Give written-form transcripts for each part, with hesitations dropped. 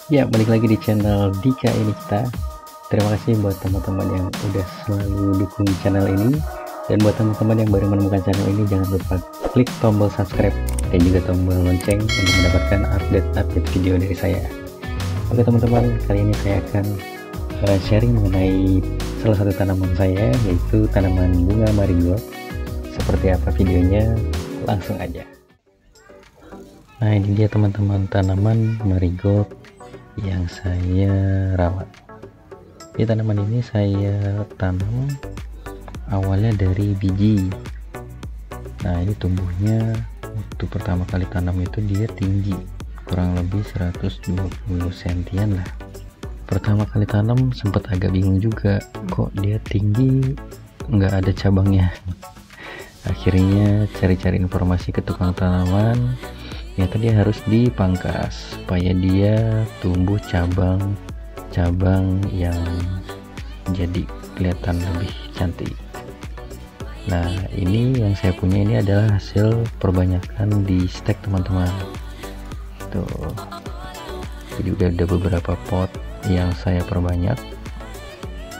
Ya, balik lagi di channel Dika ini kita. Terima kasih buat teman-teman yang udah selalu dukung channel ini. Dan buat teman-teman yang baru menemukan channel ini, jangan lupa klik tombol subscribe dan juga tombol lonceng untuk mendapatkan update-update video dari saya. Oke teman-teman, kali ini saya akan sharing mengenai salah satu tanaman saya, yaitu tanaman bunga marigold. Seperti apa videonya? Langsung aja. Nah, ini dia teman-teman, tanaman marigold yang saya rawat. Di tanaman ini saya tanam awalnya dari biji. Nah, ini tumbuhnya waktu pertama kali tanam itu dia tinggi, kurang lebih 120 cm lah. Pertama kali tanam sempat agak bingung juga, kok dia tinggi nggak ada cabangnya. Akhirnya cari-cari informasi ke tukang tanaman, ternyata dia harus dipangkas supaya dia tumbuh cabang yang jadi kelihatan lebih cantik. Nah, ini yang saya punya ini adalah hasil perbanyakan di stek teman-teman. Tuh, jadi udah ada beberapa pot yang saya perbanyak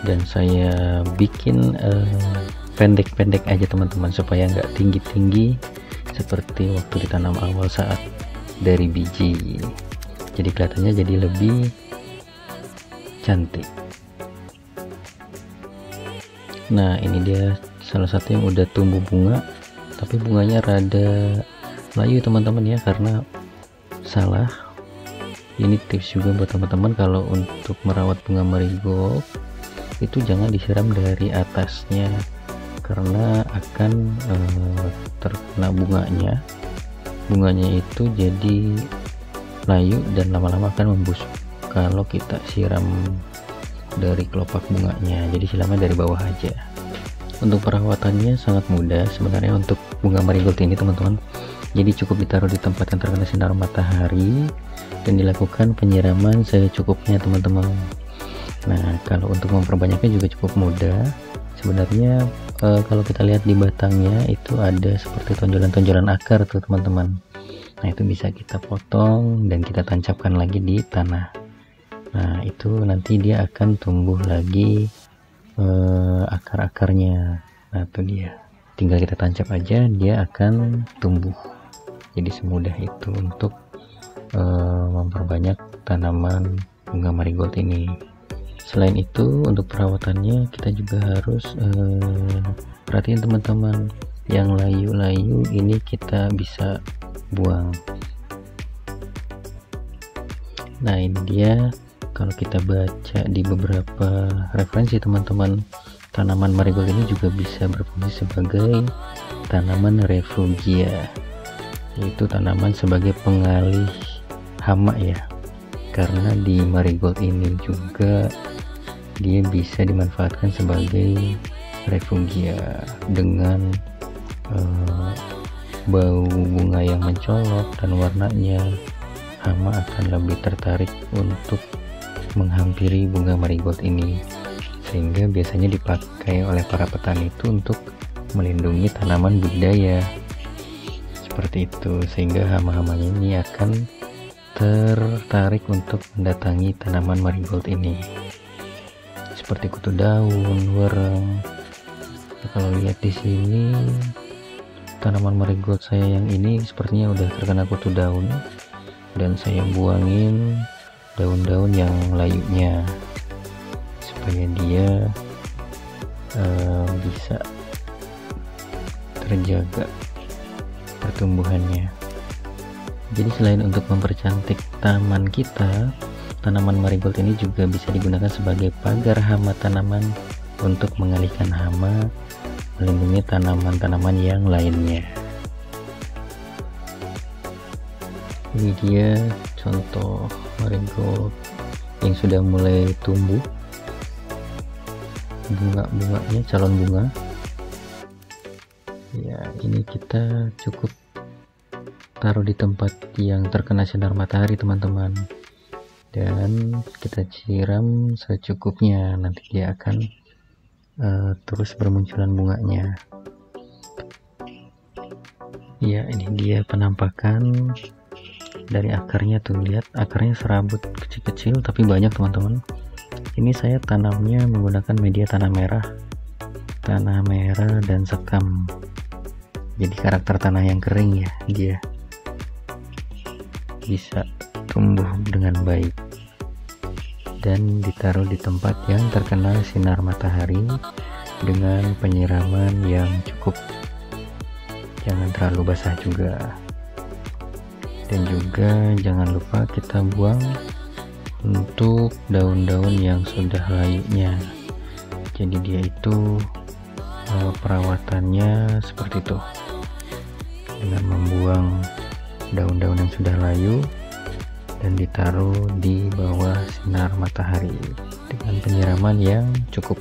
dan saya bikin pendek-pendek aja teman-teman, supaya nggak tinggi-tinggi seperti waktu ditanam awal saat dari biji. Jadi kelihatannya jadi lebih cantik. Nah, ini dia salah satu yang udah tumbuh bunga, tapi bunganya rada layu teman-teman ya, karena salah. Ini tips juga buat teman-teman, kalau untuk merawat bunga marigold itu jangan disiram dari atasnya, karena akan terkena bunganya itu jadi layu dan lama-lama akan membusuk kalau kita siram dari kelopak bunganya. Jadi siramnya dari bawah aja. Untuk perawatannya sangat mudah sebenarnya untuk bunga marigold ini teman-teman. Jadi cukup ditaruh di tempat yang terkena sinar matahari dan dilakukan penyiraman secukupnya teman-teman. Nah, kalau untuk memperbanyaknya juga cukup mudah sebenarnya. Kalau kita lihat di batangnya itu ada seperti tonjolan-tonjolan akar tuh teman-teman. Nah, itu bisa kita potong dan kita tancapkan lagi di tanah. Nah, itu nanti dia akan tumbuh lagi akar-akarnya. Nah, itu dia, tinggal kita tancap aja, dia akan tumbuh. Jadi semudah itu untuk memperbanyak tanaman bunga marigold ini. Selain itu, untuk perawatannya kita juga harus perhatiin teman-teman, yang layu-layu ini kita bisa buang. Nah, ini dia, kalau kita baca di beberapa referensi teman-teman, tanaman marigold ini juga bisa berfungsi sebagai tanaman refugia, yaitu tanaman sebagai pengalih hama ya, karena di marigold ini juga dia bisa dimanfaatkan sebagai refugia dengan bau bunga yang mencolok dan warnanya. Hama akan lebih tertarik untuk menghampiri bunga marigold ini, sehingga biasanya dipakai oleh para petani itu untuk melindungi tanaman budidaya seperti itu, sehingga hama-hamanya ini akan tertarik untuk mendatangi tanaman marigold ini, seperti kutu daun, wereng. Nah, kalau lihat di sini tanaman marigold saya yang ini sepertinya udah terkena kutu daun, dan saya buangin daun-daun yang layunya supaya dia bisa terjaga pertumbuhannya. Jadi selain untuk mempercantik taman kita, tanaman marigold ini juga bisa digunakan sebagai pagar hama tanaman untuk mengalihkan hama, melindungi tanaman-tanaman yang lainnya. Ini dia contoh marigold yang sudah mulai tumbuh bunga-bunganya, calon bunga ya. Ini kita cukup taruh di tempat yang terkena sinar matahari teman-teman, dan kita siram secukupnya, nanti dia akan terus bermunculan bunganya. Ya, ini dia penampakan dari akarnya tuh, lihat akarnya serabut kecil-kecil tapi banyak teman-teman. Ini saya tanamnya menggunakan media tanah merah dan sekam. Jadi karakter tanah yang kering ya, dia bisa tumbuh dengan baik dan ditaruh di tempat yang terkena sinar matahari dengan penyiraman yang cukup, jangan terlalu basah juga. Dan juga jangan lupa kita buang untuk daun-daun yang sudah layunya. Jadi dia itu perawatannya seperti itu, dengan membuang daun-daun yang sudah layu dan ditaruh di bawah sinar matahari dengan penyiraman yang cukup.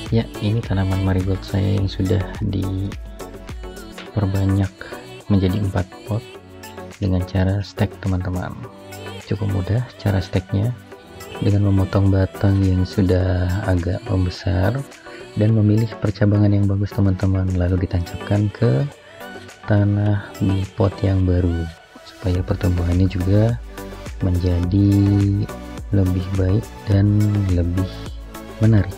Ya, ini tanaman marigold saya yang sudah diperbanyak menjadi 4 pot dengan cara stek teman-teman. Cukup mudah cara steknya, dengan memotong batang yang sudah agak membesar dan memilih percabangan yang bagus teman-teman, lalu ditancapkan ke tanah di pot yang baru supaya pertumbuhannya juga menjadi lebih baik dan lebih menarik.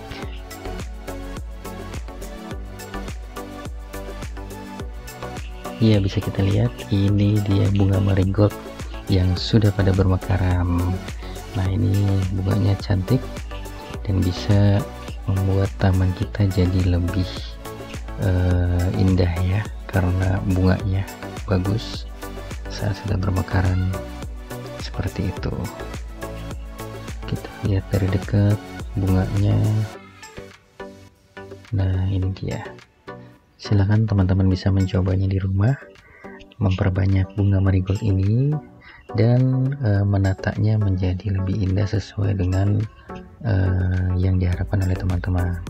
Ya, bisa kita lihat ini dia bunga marigold yang sudah pada bermekaran. Nah, ini bunganya cantik dan bisa membuat taman kita jadi lebih indah ya, karena bunganya bagus saat sudah bermekaran seperti itu. Kita lihat dari dekat bunganya. Nah, ini dia. Silahkan teman-teman bisa mencobanya di rumah, memperbanyak bunga marigold ini dan menatanya menjadi lebih indah sesuai dengan yang diharapkan oleh teman-teman.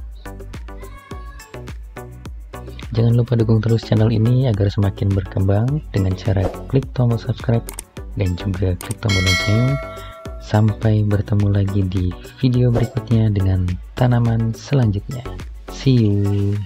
Jangan lupa dukung terus channel ini agar semakin berkembang dengan cara klik tombol subscribe dan juga klik tombol lonceng. Sampai bertemu lagi di video berikutnya dengan tanaman selanjutnya. See you.